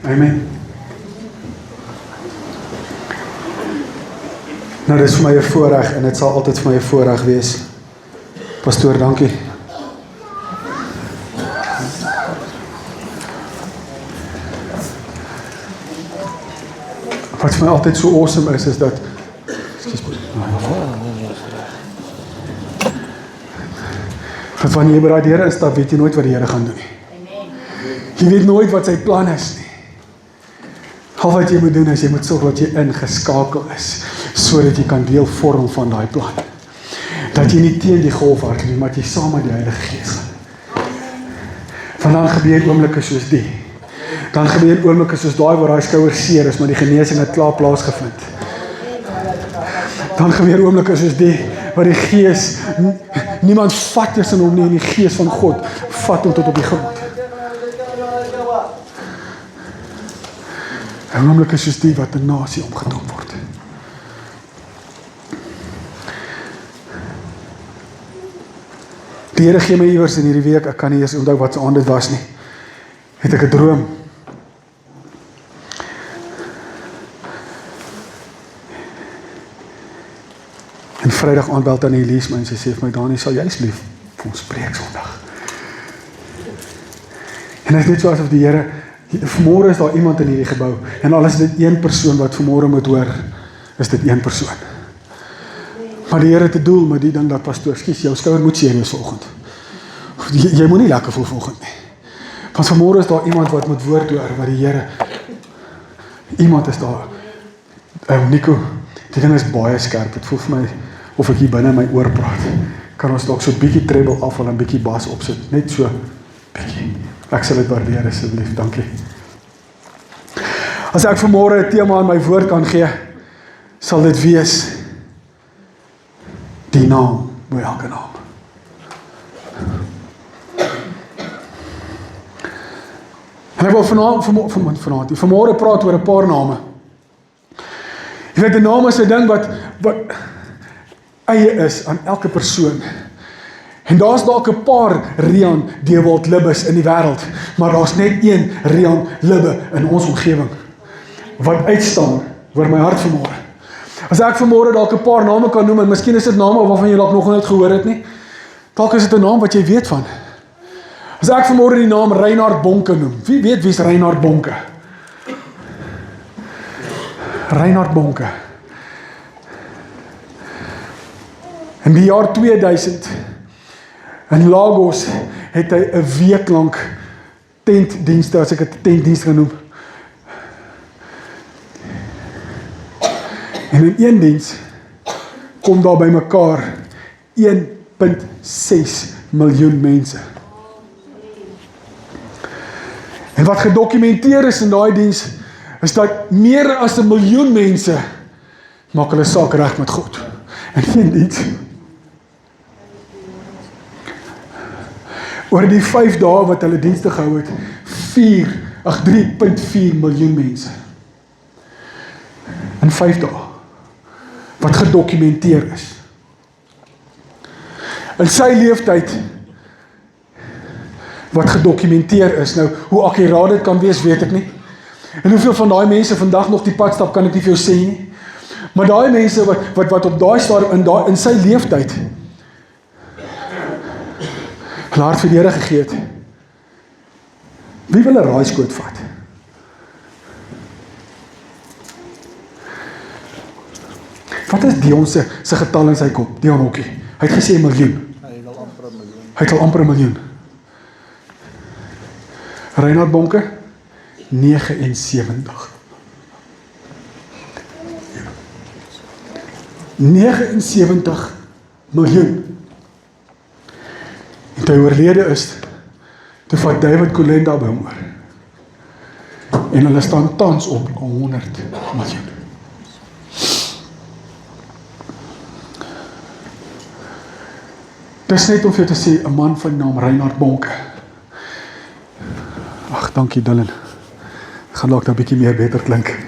Amen. Nou, dit is vir my 'n voorreg en dit sal altyd vir my 'n voorreg wees. Pastoor, dankie. Wat vir my altyd so awesome is dat dat wanneer jy by daai deure instap, weet jy nooit wat die Here gaan doen nie. Jy weet nooit wat sy plan is nie. Al wat jy moet doen is, jy moet sorg dat jy ingeskakel is, sodat jy kan deel vorm van daai plan. Dat jy nie teen die golf hardloop nie, maar dat jy saam met die Heilige Gees gaan. Want dan gebeur oomblikke soos die. Dan gebeur oomblikke soos daai waar daai skouer seer is, maar die genesing het klaar plaasgevind. Dan gebeur oomblikke soos die, waar die Gees, niemand vat is in hom nie, en die Gees van God vat hom tot op die grond. En oomblikke soos die wat 'n nasie omgedop word. Die Here gee my iewers in hierdie week, ek kan nie eers onthou wat se aand dit was nie, het ek 'n droom. En Vrydag aand bel Tannie Elise my en sy sê vir my, Dani, sal jy asseblief vir ons preek Sondag? En dit is net so asof die Here, vanmôre is daar iemand in hierdie gebou, en al is dit een persoon wat vanmôre moet hoor, is dit een persoon. Maar die Here het 'n doel met die ding dat pastoor, skus, jou skouer moet seer wees vanoggend. Jy moet nie lekker voel vanoggend nie. Want vanmôre is daar iemand wat moet woord hoor, wat die Here, iemand is daar, Nico, die ding is baie skerp, het voel vir my, of ek hier binne my oor praat, kan ons dalk so bietjie treble afval en bietjie bas opsit, net so bietjie. Ek sal dit waardeer asseblief, dankie. As ek vanmôre 'n tema aan my woord kan gee, sal dit wees die naam bo elke naam. En ek wil vanmôre praat oor 'n paar name. Jy weet, 'n naam is 'n ding wat eie is aan elke persoon. En daar's dalk 'n paar Rian Dewald Libbes in die wêreld, maar daar's net een Rian Libbe in ons omgewing wat uitstaan oor my hart vanmôre. As ek vanmôre dalk 'n paar name kan noem, en miskien is dit name waarvan jy dalk nog nooit gehoor het nie, dalk is dit 'n naam wat jy weet van. As ek vanmôre die naam Reinhard Bonke noem, wie weet wie's Reinhard Bonke? Reinhard Bonke. In die jaar 2000 in Lagos het hy 'n week lank tentdienste, as ek dit tentdienste kan noem. En in een diens kom daar by mekaar 1,6 miljoen mense. En wat gedokumenteer is in daai diens, is dat meer as 1 miljoen mense maak hulle saak reg met God. En een diens, oor die 5 dae wat hulle dienste gehou het, 3,4 miljoen mense. In 5 dae. Wat gedokumenteer is. In sy leeftyd, wat gedokumenteer is, nou, hoe akkuraat dit kan wees, weet ek nie. En hoeveel van daai mense vandag nog die pad stap, kan ek nie vir jou sê nie. Maar daai mense wat op daai stadium, in sy leeftyd, hulle hart vir die Here gegee het. Wie wil 'n raaiskoot vat? Wat is Dion se getal in sy kop? Dion Hokkie. Hy het gesê 1 miljoen. Hy het al amper 'n miljoen. Reinhard Bonke, 79. 79 miljoen. En toe hy oorlede is, toe vat David Kolenda by hom oor. En hulle staan tans op 100 miljoen. Dis net om vir jou te sê, 'n man van naam Reinhard Bonke. Ag, dankie Dylan. Gaan dalk nou 'n bietjie meer beter klink.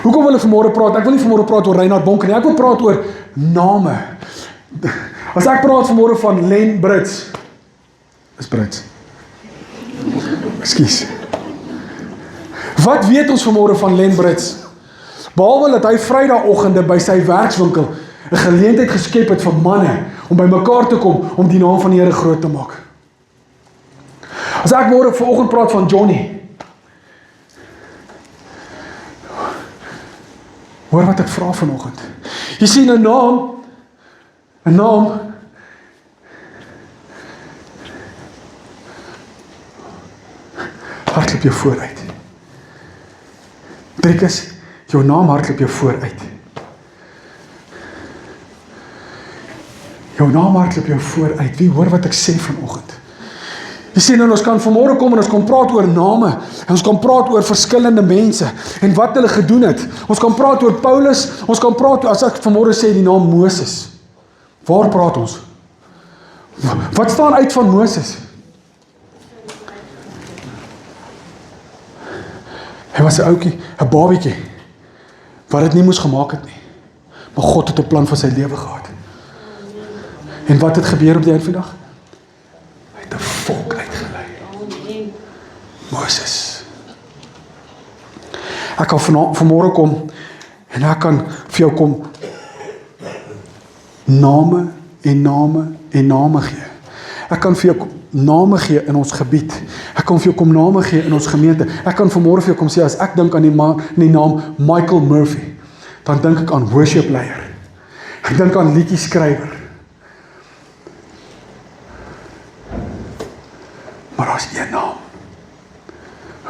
Hoekom wil ek vanmôre praat? Ek wil nie vanmôre praat oor Reinhard Bonke nie. Ek wil praat oor name. As ek praat vanmôre van Len Brits, is Brits. Ekskuus. Wat weet ons vanmôre van Len Brits? Behalwe dat hy Vrydagoggende by sy werkswinkel 'n geleentheid geskep het vir manne om by mekaar te kom om die naam van die Here groot te maak. As ek vanoggend praat van Johnny, hoor wat ek vra vanoggend. Jy sien 'n naam hardloop jou vooruit. Driekus, jou naam hardloop jou vooruit. Jou naam hardloop jou vooruit. Wie hoor wat ek sê vanoggend? Jy sien, en ons kan vanmôre kom en ons kan praat oor name, en ons kan praat oor verskillende mense, en wat hulle gedoen het. Ons kan praat oor Paulus, ons kan praat, as ek vanmôre sê die naam Moses. Waar praat ons? Wat staan uit van Moses? Hy was 'n ouetjie, 'n babietjie, wat dit nie moes gemaak het nie. Maar God het 'n plan vir sy lewe gehad. En wat het gebeur op die einde van die dag? Hy het 'n volk uitgelei. Moses. Ek kan vanmôre kom, en ek kan vir jou kom name gee. Ek kan vir jou name gee in ons gebied. Ek kan vir jou kom name gee in ons gemeente. Ek kan vanmôre vir jou kom sê, as ek dink aan die naam Michael Murphy, dan dink ek aan worship leier. Ek dink aan liedjie skrywer. Maar daar's een naam,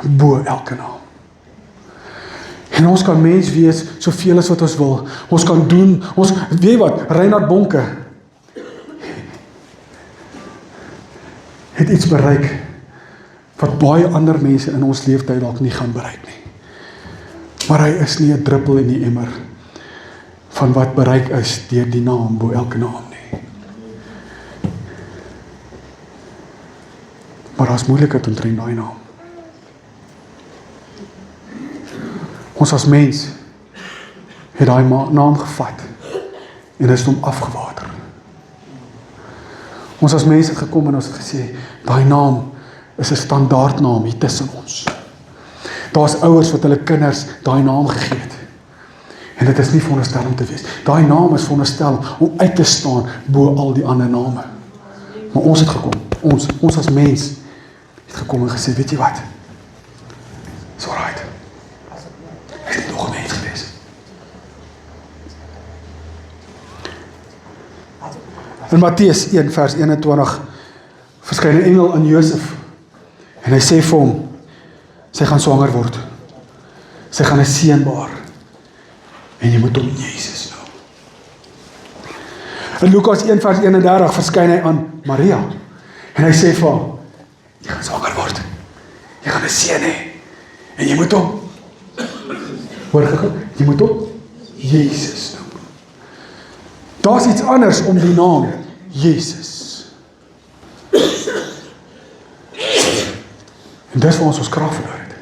bo elke naam. En ons kan mens wees, soveel as wat ons wil. Ons kan doen, weet wat, Reinhard Bonke het iets bereik, wat baie ander mense in ons leeftyd dalk nie gaan bereik nie. Maar hy is nie 'n druppel in die emmer, van wat bereik is, deur die naam, bo elke naam nie. Maar daar's moeilikheid omtrent daai naam. Ons as mens het daai naam gevat en is hom afgewater. Ons as mense het gekom en ons het gesê, daai naam is 'n standaardnaam hier tussen ons. Daar's ouers wat hulle kinders daai naam gegee het. En dit is nie veronderstel om te wees. Daai naam is veronderstel om uit te staan bo al die ander name. Maar ons het gekom, ons as mens het gekom en gesê, weet jy wat? It's alright. Ek het nog 'n mens gewees. In Matteus 1 vers 21 verskyn 'n engel aan Josef en hy sê vir hom, sy gaan swanger word. Sy gaan 'n seun baar. En jy moet hom Jesus noem. In Lukas 1 vers 31 verskyn hy aan Maria en hy sê vir haar, jy gaan swanger word. Jy gaan 'n seun hê. En jy moet hom, hoor gou, jy moet hom Jesus noem. Daar's iets anders om die naam Jesus. En dis waar ons krag verloor het.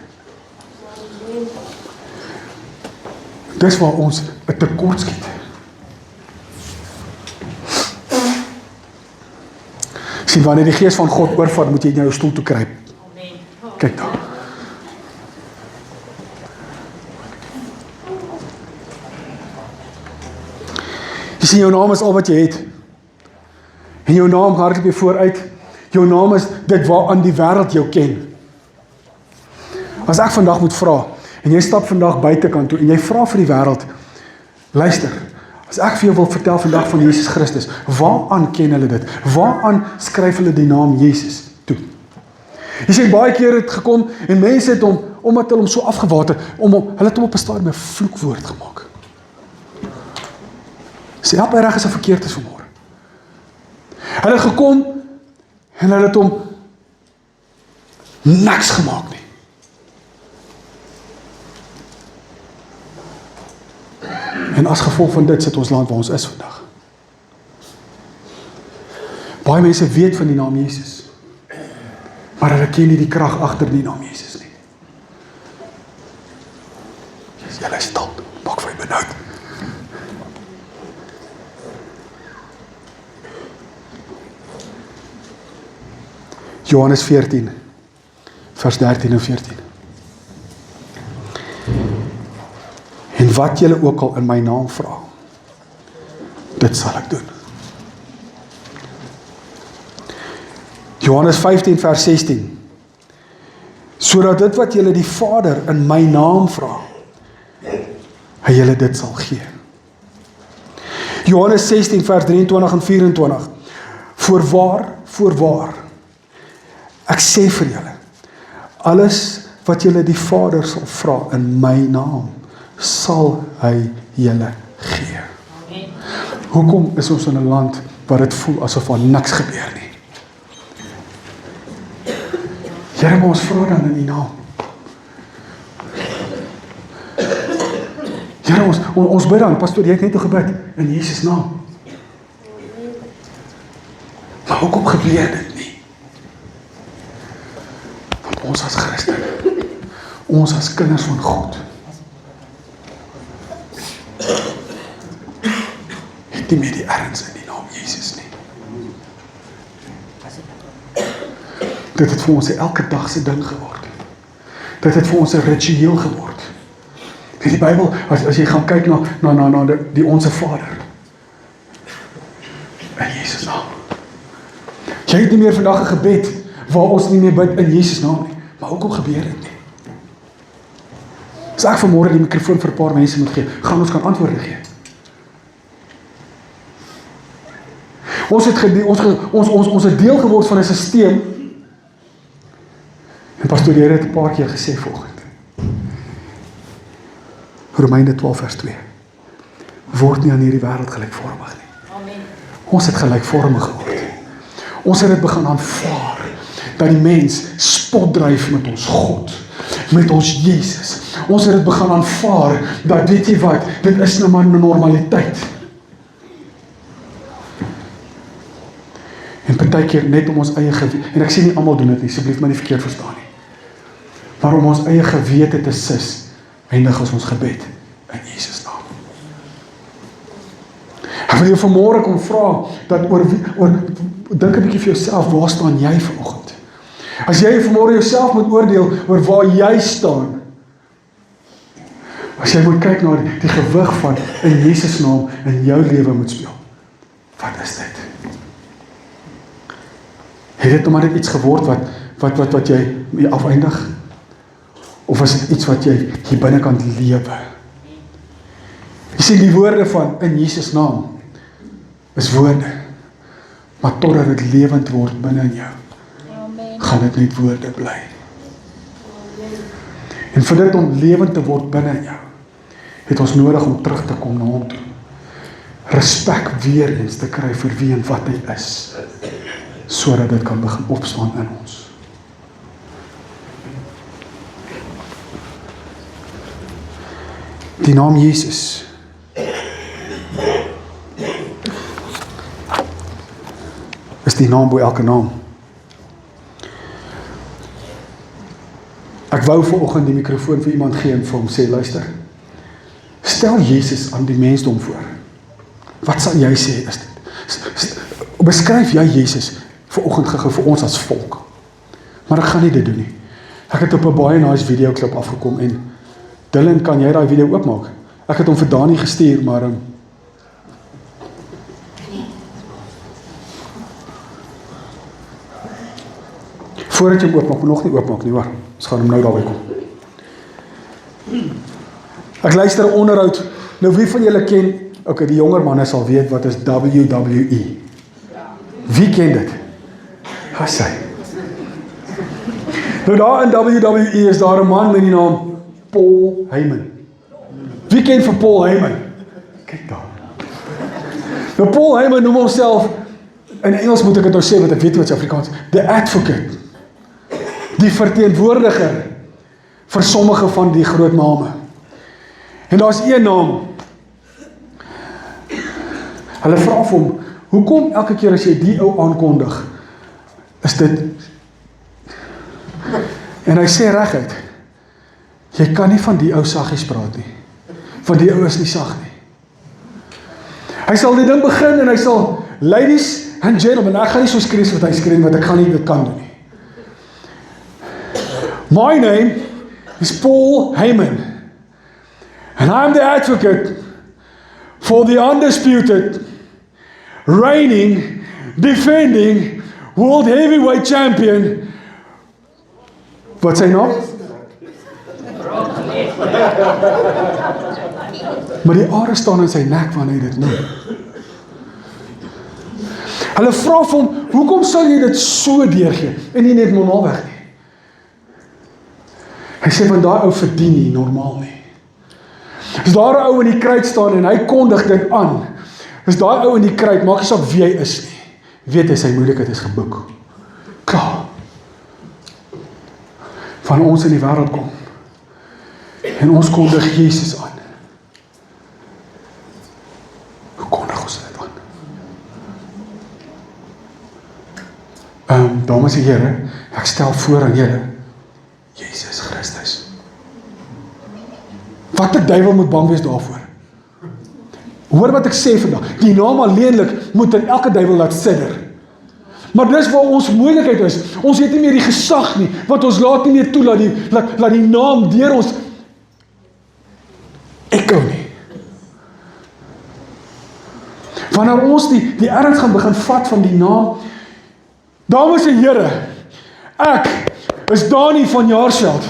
Dis waar ons 'n tekort skiet. Sien, wanneer die gees van God oorvat, moet jy na jou stoel toe kruip. Kyk daar. Jy sien, jou naam is al wat jy het. En jou naam hardloop jy vooruit. Jou naam is dit waaraan die wêreld jou ken. As ek vandag moet vra, en jy stap vandag buitekant toe, en jy vra vir die wêreld, luister, as ek vir jou wil vertel vandag van Jesus Christus, waaraan ken hulle dit? Waaraan skryf hulle die naam Jesus toe? Jy sê, baie keer het gekom, en mense het hom, omdat hulle hom so afgewater, hulle het hom op 'n stadium 'n vloekwoord gemaak. Sê, help my reg as 'n verkeerd is vanmôre. Hulle het gekom, en hulle het hom niks gemaak nie. En as gevolg van dit sit ons land waar ons is vandag. Baie mense weet van die naam Jesus, maar hulle ken nie die krag agter die naam Jesus nie. Julle is stil, maak vir my benoud. Johannes 14, vers 13 en 14. wat julle ook al in my naam vra, dit sal ek doen. Johannes 15 vers 16, sodat dit wat julle die Vader in my naam vra, hy julle dit sal gee. Johannes 16 vers 23 en 24, voorwaar, ek sê vir julle, alles wat julle die Vader sal vra in my naam, sal hy julle gee. Hoekom is ons in 'n land waar dit voel asof daar niks gebeur nie? Here, maar ons vra dan in die naam. Here, ons bid dan, pastoor, jy het net gebid, in Jesus naam. Maar hoekom gebeur dit nie? Want ons as Christen, ons as kinders van God, het nie meer die erns in die naam Jesus nie. Dit het vir ons 'n elke dag se ding geword. Dit het vir ons 'n ritueel geword. Die Bybel, as jy gaan kyk na die Onse Vader, in Jesus naam. Jy het nie meer vandag 'n gebed waar ons nie meer bid in Jesus naam nie. Maar hoekom gebeur dit nie? As ek vanmôre die mikrofoon vir 'n paar mense moet gee, gaan ons kan antwoorde gee. Ons het deel geword van 'n stelsel. En pastoor, jy het dit 'n paar keer gesê vanoggend. Romeine 12 vers 2. Word nie aan hierdie wêreld gelykvormig nie. Amen. Ons het gelykvormig geword. Ons het dit begin aanvaar, dat die mens spot dryf met ons God, met ons Jesus. Ons het dit begin aanvaar, dat weet jy wat, dit is nou maar 'n normaliteit. En partykeer net om ons eie gewete, en ek sê nie almal doen dit nie, asseblief my nie verkeerd verstaan nie. Maar om ons eie gewete te sis, eindig as ons gebed in Jesus naam. Ek wil jou vanmôre kom vra, dat dink 'n bietjie vir jouself, waar staan jy vanoggend? As jy vanmôre jouself moet oordeel oor waar jy staan, as jy moet kyk na die gewig van in Jesus naam in jou lewe moet speel, wat is dit? Het dit maar net iets geword wat jy afeindig? Of is dit iets wat jy hier binnekant lewe? Jy sien die woorde van in Jesus naam is woorde, maar totdat dit lewend word binne in jou, gaan dit net woorde bly. En vir dit om lewend te word binne in jou, het ons nodig om terug te kom na hom toe. Respek weer eens te kry vir wie en wat hy is, sodat dit kan begin opstaan in ons. Die naam Jesus is die naam bo elke naam. Ek wou vanoggend die mikrofoon vir iemand gee en vir hom sê, luister, stel Jesus aan die mensdom voor. Wat sal jy sê is dit? Beskryf jy Jesus vanoggend gegee vir ons as volk. Maar ek gaan nie dit doen nie. Ek het op 'n baie nice videoklip afgekom en Dylan, kan jy daai video oopmaak? Ek het hom vir Dani gestuur, maar voordat jy hom oopmaak, nog nie oopmaak nie, hoor. Ons gaan hom nou daarby kom. Ek luister 'n onderhoud. Nou wie van julle ken, okay, die jonger manne sal weet wat is WWE. Wie ken dit? Hassai. Nou daar in WWE is daar 'n man met die naam Paul Heyman. Wie ken vir Paul Heyman? Kyk daar. Nou Paul Heyman noem homself, in Engels moet ek dit nou sê, want ek weet nie wat is Afrikaans, the advocate, die verteenwoordiger vir sommige van die groot name. En daar's een naam. Hulle vra vir hom, hoekom elke keer as jy die ou aankondig, is dit, en hy sê reguit, jy kan nie van die ou saggies praat nie. Van die ou is nie sag nie. Hy sal die ding begin en hy sal, ladies and gentlemen, ek gaan nie so skree wat hy skree, wat ek gaan nie dit kan doen nie. My name is Paul Heyman. And I'm the advocate for the undisputed, reigning, defending, world heavyweight champion. Wat sy naam? Maar die are staan in sy nek wanneer hy dit noem. Hulle vra vir hom, hoekom sal jy dit so deurgee en nie net normaalweg nie? Hy sê, want daai ou verdien nie normaal nie. As daar 'n ou in die kruit staan en hy kondig dit aan, as daai ou in die kruit, maak nie saak wie hy is nie, weet hy sy moeilikheid is geboek. Klaar. Van ons in die wêreld kom, en ons kondig Jesus aan. Hoe kondig ons dit aan? Dames en here, ek stel voor aan julle, Jesus Christus. Wat 'n duiwel moet bang wees daarvoor? Hoor wat ek sê vandag, die naam alleenlik moet in elke duiwel laat sidder. Maar dis waar ons moeilikheid is, ons het nie meer die gesag nie, want ons laat nie meer toe, laat die naam deur ons echo nie. Wanneer ons die erns gaan begin vat van die naam, dames en here, ek is Dani van Jaarsveld,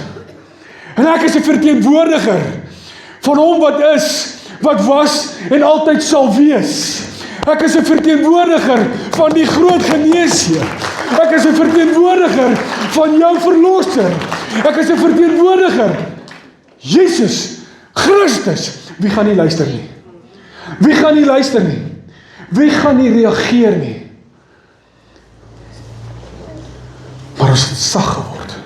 en ek is 'n verteenwoordiger van hom wat is, wat was en altyd sal wees. Ek is 'n verteenwoordiger van die groot geneesheer. Ek is 'n verteenwoordiger van jou verlosser. Ek is 'n verteenwoordiger, Jesus Christus. Wie gaan nie luister nie? Wie gaan nie luister nie? Wie gaan nie reageer nie? Maar ons het sag geword.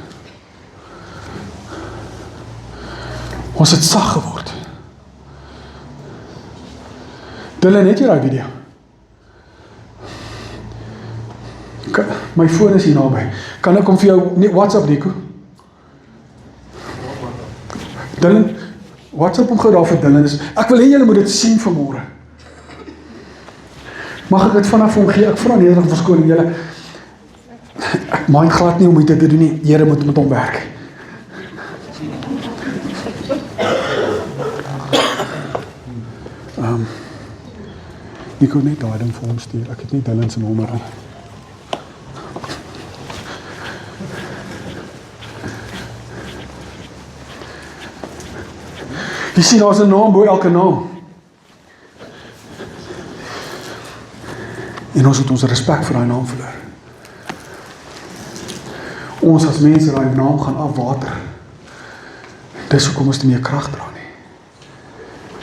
Ons het sag geword. Dylan, het jy daai video? My foon is hier naby. Kan ek hom vir jou WhatsApp, Nico? Dylan, WhatsApp hom gou daar vir Dylan. Ek wil hê julle moet dit sien vanmôre. Mag ek dit vanaf hom gee? Ek vra nederig verskoning julle. Ek mind glad nie om dit te doen nie. Here moet met hom werk. Nico, net daai ding vir hom stuur. Ek het nie Dylan se nommer nie. Jy sien, daar is 'n naam bo elke naam. En ons het ons respek vir daai naam verloor. Ons as mense daai naam gaan afwater. Dis hoekom ons nie meer krag dra nie.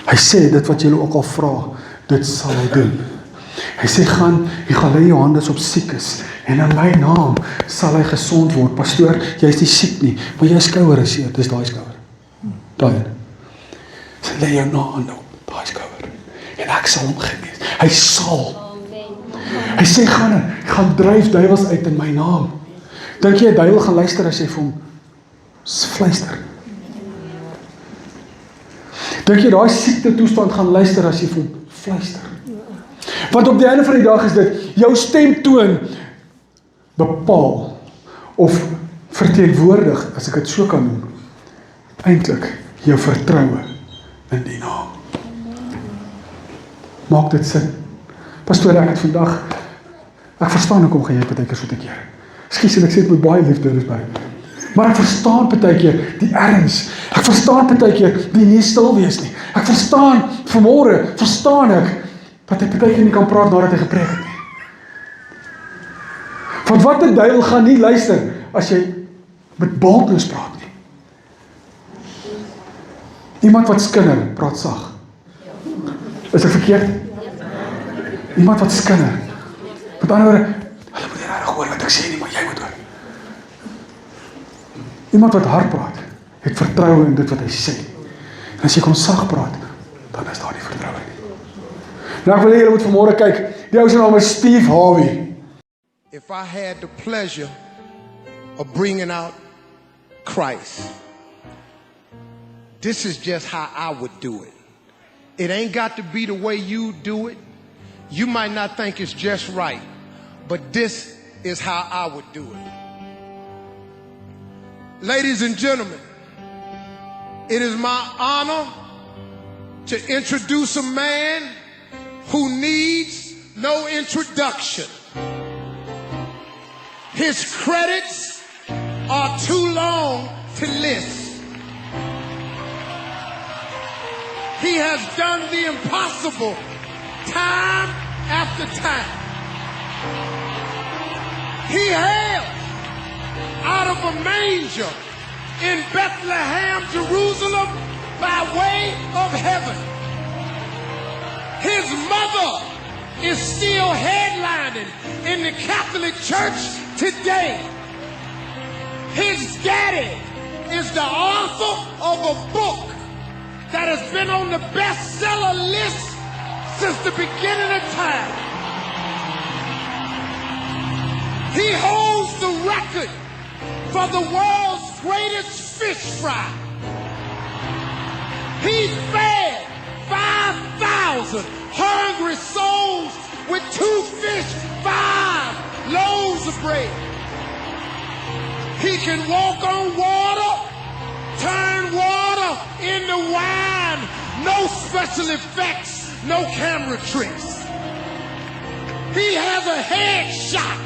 Hy sê, dit wat julle ook al vra, dit sal hy doen. Hy sê, jy gaan lê jou hande op siekes, en in my naam sal hy gesond word. Pastoor, jy is nie siek nie, maar jou skouer is seer, dis daai skouer. Daai. Sy lê jou hande op daai skouer, en ek sal hom genees. Hy sal. Hy sê, gaan dryf duiwels uit in my naam. Dink jy 'n duiwel gaan luister as jy vir hom fluister? Dink jy daai siekte toestand gaan luister as jy vir hom fluister? Want op die einde van die dag is dit, jou stemtoon bepaal, of verteenwoordig, as ek dit so kan noem, eintlik jou vertroue in die naam. Maak dit sin? Pastoor, ek het vandag, ek verstaan hoekom gaan jy partykeer so te keer. Skus, en ek sê dit met baie liefde, dis by. Maar ek verstaan partykeer die erns. Ek verstaan partykeer die nie stil wees nie. Ek verstaan, vanmôre verstaan ek, dat hy partykeer nie kan praat nadat hy gepreek het nie. Want wat 'n duiwel gaan nie luister, as jy met balkens praat nie. Iemand wat skinder, praat sag. Is dit verkeerd? Iemand wat skinder. Met ander woorde, hulle moet nie reg hoor wat ek sê nie, maar jy moet hoor. Iemand wat hard praat, het vertroue in dit wat hy sê. En as jy kom sag praat, dan is daar nie vertroue nie. Nou ek wil hê julle moet vanmôre kyk, die ou se naam is Steve Harvey. If I had the pleasure of bringing out Christ, this is just how I would do it. It ain't got to be the way you do it. You might not think it's just right, but this is how I would do it. Ladies and gentlemen, it is my honor to introduce a man who needs no introduction. His credits are too long to list. He has done the impossible time after time. He hails out of a manger in Bethlehem, Jerusalem, by way of heaven. His mother is still headlining in the Catholic Church today. His daddy is the author of a book that has been on the bestseller list since the beginning of time. He holds the record for the world's greatest fish fry. He fed 5,000 hungry souls with 2 fish, 5 loaves of bread. He can walk on water, turn water into wine. No special effects, no camera tricks. He has a headshot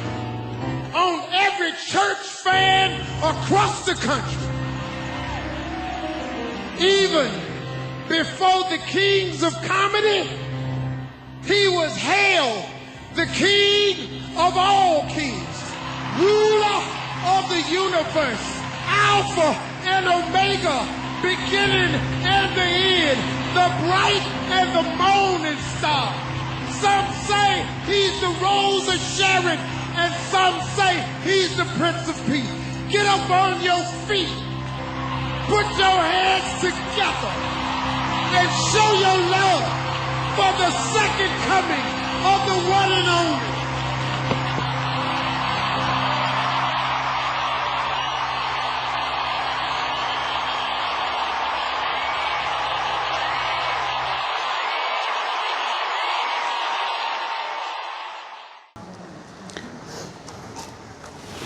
on every church fan across the country. Even before the kings of comedy, he was hailed the king of all kings, ruler of the universe, Alpha and Omega, beginning and the end, the bright and the morning star. Some say he's the Rose of Sharon, and some say he's the Prince of Peace. Get up on your feet, put your hands together, and show your love for the second coming of the one and only.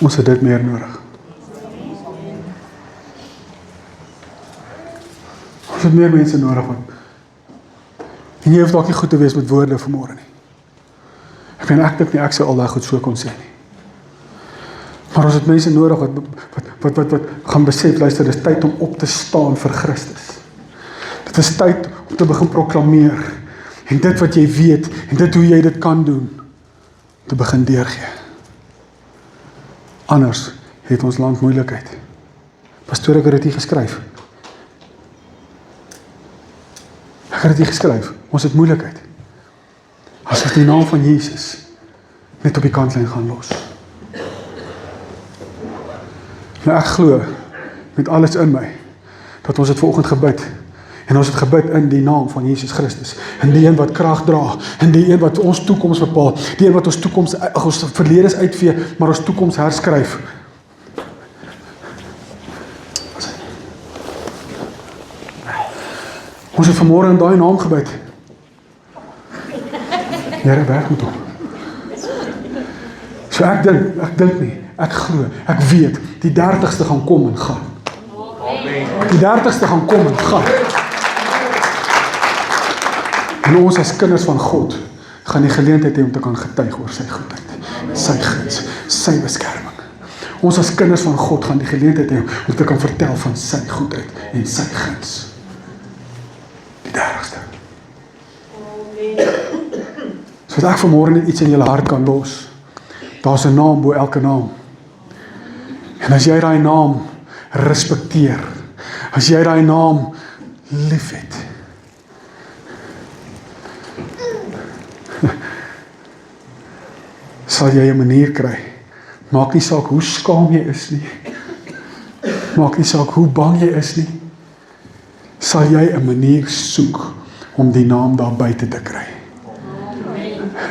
Ons het dit meer nodig. Ons het meer mense nodig wat. En jy hoef dalk nie goed te wees met woorde vanmôre nie. Ek dink nie ek sou al daai goed so kon sê nie. Maar ons het mense nodig wat gaan besef, luister, dit is tyd om op te staan vir Christus. Dit is tyd om te begin proklameer. En dit wat jy weet, en dit hoe jy dit kan doen, te begin deurgee. Anders het ons land moeilikheid. Pastoor, ek het dit hier geskryf. Ek het dit hier geskryf. Ons het moeilikheid. As ons die naam van Jesus net op die kantlyn gaan los. Nou ek glo met alles in my dat ons het vanoggend gebid. En ons het gebid in die naam van Jesus Christus. In die een wat krag dra, in die een wat ons toekoms bepaal, die een wat ons toekoms, ons verledes uitvee, maar ons toekoms herskryf. Ons het vanmôre in daai naam gebid. Here, werk met hom. So ek dink nie, ek glo, ek weet, die 30ste gaan kom en gaan. Die 30ste gaan kom en gaan. En ons as kinders van God gaan die geleentheid hê om te kan getuig oor sy goedheid, sy guns, sy beskerming. Ons as kinders van God gaan die geleentheid hê om te kan vertel van sy goedheid en sy guns. Die 30ste. Sodat ek vanmôre net iets in julle hart kan los. Daar's 'n naam bo elke naam. En as jy daai naam respekteer, as jy daai naam liefhet, sal jy 'n manier kry. Maak nie saak hoe skaam jy is nie. Maak nie saak hoe bang jy is nie. Sal jy 'n manier soek om die naam daar buite te kry.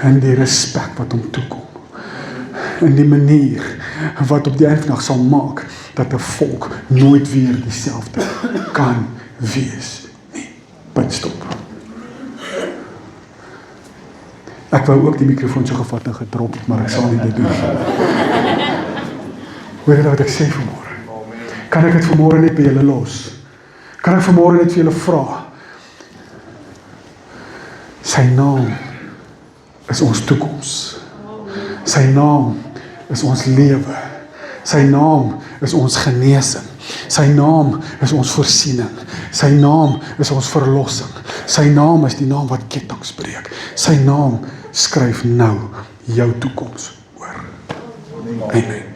En die respek wat hom toekom. En die manier wat op die einddag sal maak dat 'n volk nooit weer dieselfde kan wees nie. Punt stop. Ek wou ook die mikrofoon so gevat en gedrop het, maar ek sal nie dit doen. Hoor jy wat ek sê vanmôre? Kan ek dit vanmôre net by julle los? Kan ek vanmôre net vir julle vra? Sy naam is ons toekoms. Sy naam is ons lewe. Sy naam is ons genesing. Sy naam is ons voorsiening. Sy naam is ons verlossing. Sy naam is die naam wat kettinge breek. Sy naam skryf nou jou toekoms oor. Amen.